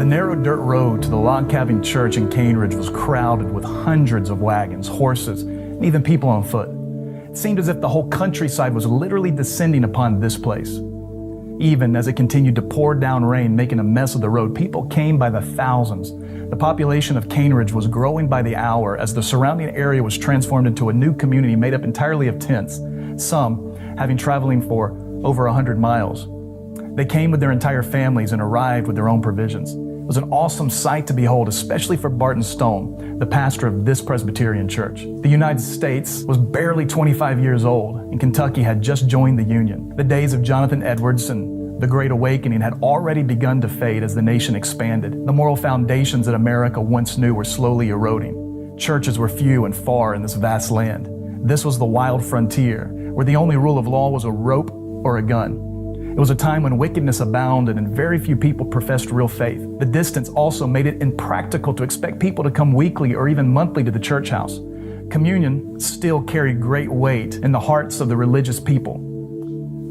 narrow dirt road to the log cabin church in Cane Ridge was crowded with hundreds of wagons, horses, and even people on foot. It seemed as if the whole countryside was literally descending upon this place. Even as it continued to pour down rain, making a mess of the road, people came by the thousands. The population of Cane Ridge was growing by the hour as the surrounding area was transformed into a new community made up entirely of tents, some having traveling for over 100 miles. They came with their entire families and arrived with their own provisions. It was an awesome sight to behold, especially for Barton Stone, the pastor of this Presbyterian church. The United States was barely 25 years old, and Kentucky had just joined the Union. The days of Jonathan Edwards and the Great Awakening had already begun to fade as the nation expanded. The moral foundations that America once knew were slowly eroding. Churches were few and far in this vast land. This was the wild frontier, where the only rule of law was a rope or a gun. It was a time when wickedness abounded and very few people professed real faith. The distance also made it impractical to expect people to come weekly or even monthly to the church house. Communion still carried great weight in the hearts of the religious people.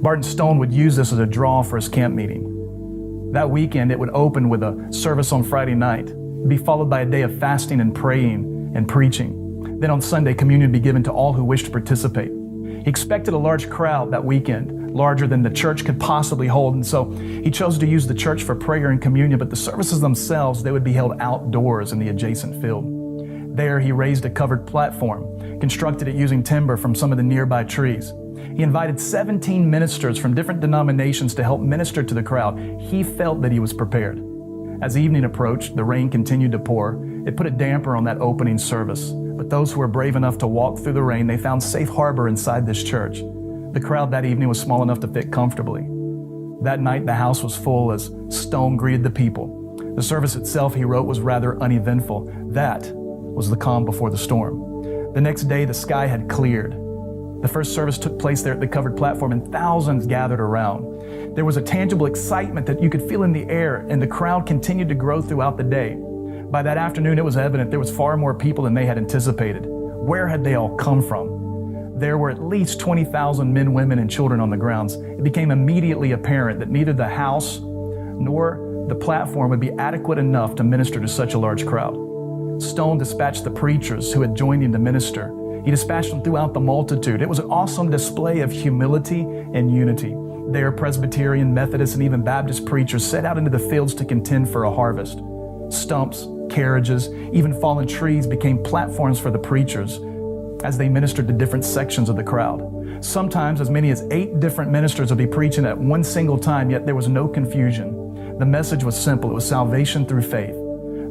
Barton Stone would use this as a draw for his camp meeting. That weekend, it would open with a service on Friday night, be followed by a day of fasting and praying and preaching. Then on Sunday, communion would be given to all who wished to participate. He expected a large crowd that weekend, larger than the church could possibly hold, and so he chose to use the church for prayer and communion, but the services themselves, they would be held outdoors in the adjacent field. There, he raised a covered platform, constructed it using timber from some of the nearby trees. He invited 17 ministers from different denominations to help minister to the crowd. He felt that he was prepared. As evening approached, the rain continued to pour. It put a damper on that opening service. But those who were brave enough to walk through the rain, they found safe harbor inside this church. The crowd that evening was small enough to fit comfortably. That night, the house was full as Stone greeted the people. The service itself, he wrote, was rather uneventful. That was the calm before the storm. The next day, the sky had cleared. The first service took place there at the covered platform, and thousands gathered around. There was a tangible excitement that you could feel in the air, and the crowd continued to grow throughout the day. By that afternoon, it was evident there was far more people than they had anticipated. Where had they all come from? There were at least 20,000 men, women, and children on the grounds. It became immediately apparent that neither the house nor the platform would be adequate enough to minister to such a large crowd. Stone dispatched the preachers who had joined him to minister. He dispatched them throughout the multitude. It was an awesome display of humility and unity. There, Presbyterian, Methodist, and even Baptist preachers set out into the fields to contend for a harvest. Stumps, carriages, even fallen trees became platforms for the preachers as they ministered to different sections of the crowd. Sometimes as many as 8 different ministers would be preaching at one single time, yet there was no confusion. The message was simple. It was salvation through faith.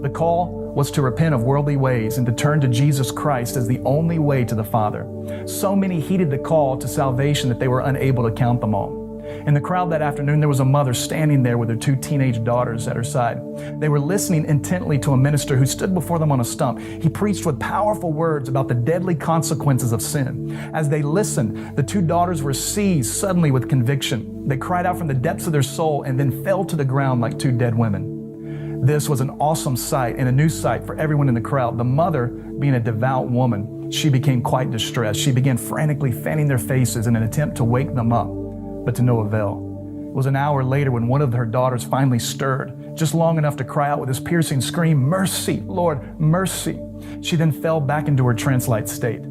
The call was to repent of worldly ways and to turn to Jesus Christ as the only way to the Father. So many heeded the call to salvation that they were unable to count them all. In the crowd that afternoon, there was a mother standing there with her 2 teenage daughters at her side. They were listening intently to a minister who stood before them on a stump. He preached with powerful words about the deadly consequences of sin. As they listened, the 2 daughters were seized suddenly with conviction. They cried out from the depths of their soul and then fell to the ground like 2 dead women. This was an awesome sight and a new sight for everyone in the crowd. The mother, being a devout woman, she became quite distressed. She began frantically fanning their faces in an attempt to wake them up, but to no avail. It was an hour later when one of her daughters finally stirred, just long enough to cry out with this piercing scream, "Mercy, Lord, mercy." She then fell back into her trance-like state.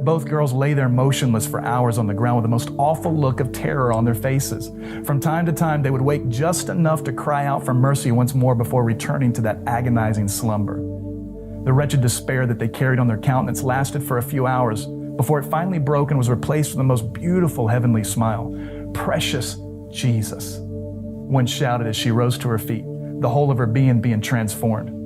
Both girls lay there motionless for hours on the ground with the most awful look of terror on their faces. From time to time, they would wake just enough to cry out for mercy once more before returning to that agonizing slumber. The wretched despair that they carried on their countenance lasted for a few hours before it finally broke and was replaced with the most beautiful heavenly smile. "Precious Jesus," one shouted as she rose to her feet, the whole of her being transformed.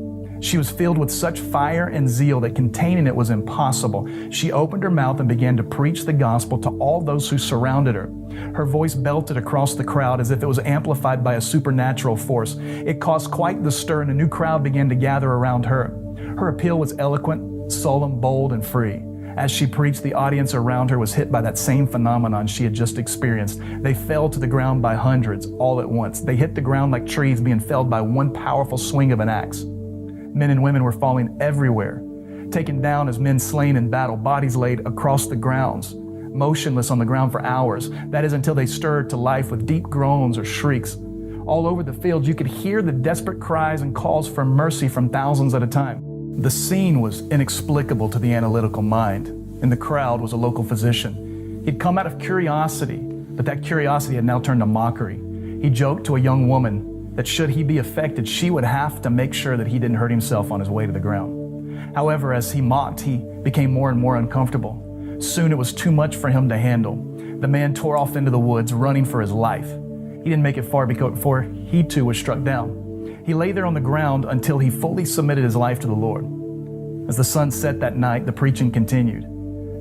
She was filled with such fire and zeal that containing it was impossible. She opened her mouth and began to preach the gospel to all those who surrounded her. Her voice belted across the crowd as if it was amplified by a supernatural force. It caused quite the stir, and a new crowd began to gather around her. Her appeal was eloquent, solemn, bold, and free. As she preached, the audience around her was hit by that same phenomenon she had just experienced. They fell to the ground by hundreds all at once. They hit the ground like trees being felled by one powerful swing of an axe. Men and women were falling everywhere, taken down as men slain in battle, bodies laid across the grounds, motionless on the ground for hours. That is until they stirred to life with deep groans or shrieks. All over the field, you could hear the desperate cries and calls for mercy from thousands at a time. The scene was inexplicable to the analytical mind. In the crowd was a local physician. He'd come out of curiosity, but that curiosity had now turned to mockery. He joked to a young woman that should he be affected, she would have to make sure that he didn't hurt himself on his way to the ground. However, as he mocked, he became more and more uncomfortable. Soon it was too much for him to handle. The man tore off into the woods, running for his life. He didn't make it far before he too was struck down. He lay there on the ground until he fully submitted his life to the Lord. As the sun set that night, the preaching continued.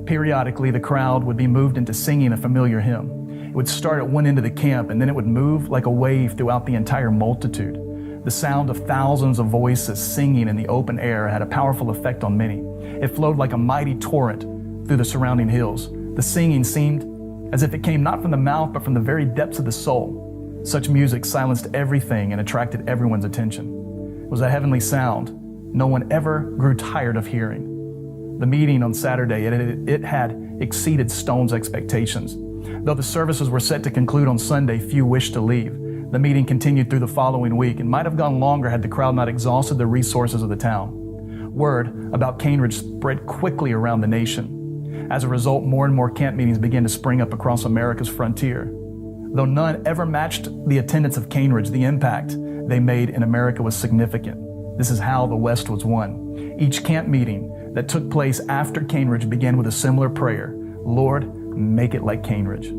Periodically, the crowd would be moved into singing a familiar hymn. It would start at one end of the camp, and then it would move like a wave throughout the entire multitude. The sound of thousands of voices singing in the open air had a powerful effect on many. It flowed like a mighty torrent through the surrounding hills. The singing seemed as if it came not from the mouth, but from the very depths of the soul. Such music silenced everything and attracted everyone's attention. It was a heavenly sound no one ever grew tired of hearing. The meeting on Saturday, it had exceeded Stone's expectations. Though the services were set to conclude on Sunday, few wished to leave. The meeting continued through the following week and might have gone longer had the crowd not exhausted the resources of the town. Word about Cane Ridge spread quickly around the nation. As a result, more and more camp meetings began to spring up across America's frontier. Though none ever matched the attendance of Cane Ridge, the impact they made in America was significant. This is how the West was won. Each camp meeting that took place after Cane Ridge began with a similar prayer: Lord, make it like Cane Ridge.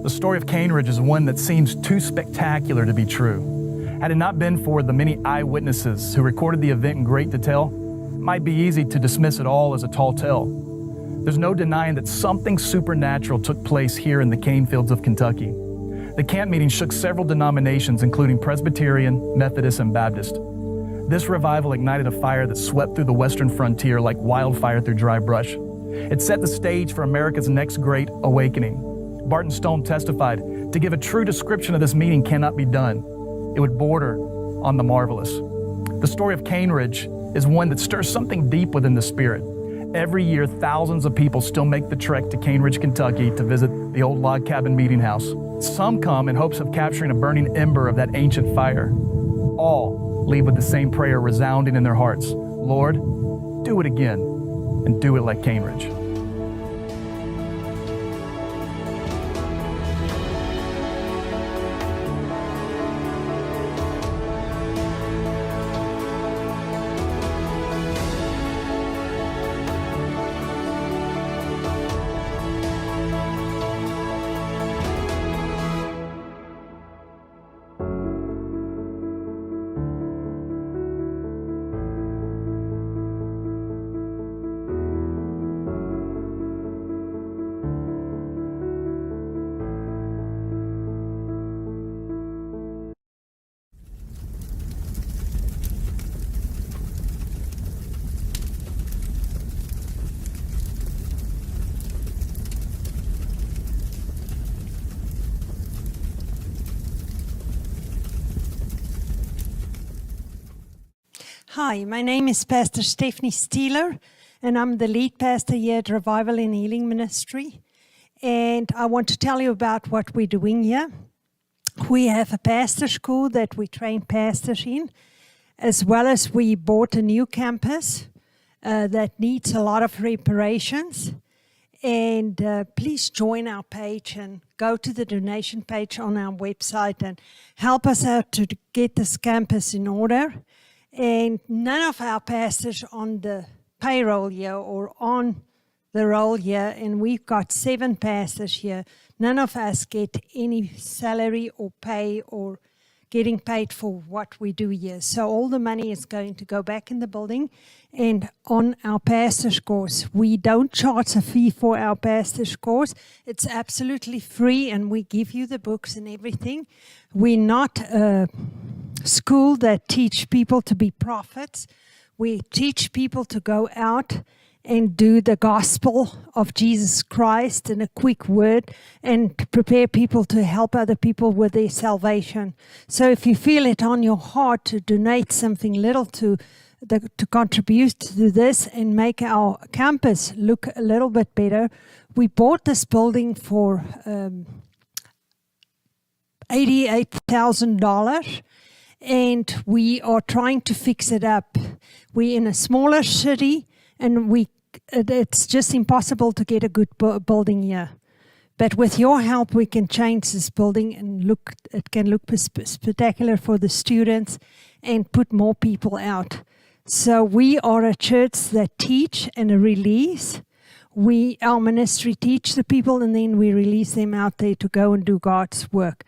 The story of Cane Ridge is one that seems too spectacular to be true. Had it not been for the many eyewitnesses who recorded the event in great detail, it might be easy to dismiss it all as a tall tale. There's no denying that something supernatural took place here in the cane fields of Kentucky. The camp meeting shook several denominations, including Presbyterian, Methodist, and Baptist. This revival ignited a fire that swept through the western frontier like wildfire through dry brush. It set the stage for America's next great awakening. Barton Stone testified, "To give a true description of this meeting cannot be done. It would border on the marvelous." The story of Cane Ridge is one that stirs something deep within the spirit. Every year, thousands of people still make the trek to Cane Ridge, Kentucky to visit the old log cabin meeting house. Some come in hopes of capturing a burning ember of that ancient fire. All leave with the same prayer resounding in their hearts: Lord, do it again, and do it like Cane Ridge. Hi, my name is Pastor Stephanie Steeler, and I'm the lead pastor here at Revival and Healing Ministry. And I want to tell you about what we're doing here. We have a pastor school that we train pastors in, as well as we bought a new campus that needs a lot of reparations. And please join our page and go to the donation page on our website and help us out to get this campus in order. And none of our pastors on the payroll here or on the roll here, and we've got 7 pastors here, none of us get any salary or pay or getting paid for what we do here. So all the money is going to go back in the building and on our pastor's course. We don't charge a fee for our pastor's course. It's absolutely free, and we give you the books and everything. We're not school that teach people to be prophets. We teach people to go out and do the gospel of Jesus Christ in a quick word and to prepare people to help other people with their salvation. So if you feel it on your heart to donate something little to contribute to this and make our campus look a little bit better, we bought this building for $88,000, and we are trying to fix it up. We're in a smaller city, and it's just impossible to get a good building here. But with your help, we can change this building and it can look spectacular for the students and put more people out. So we are a church that teach and release. Our ministry teach the people, and then we release them out there to go and do God's work.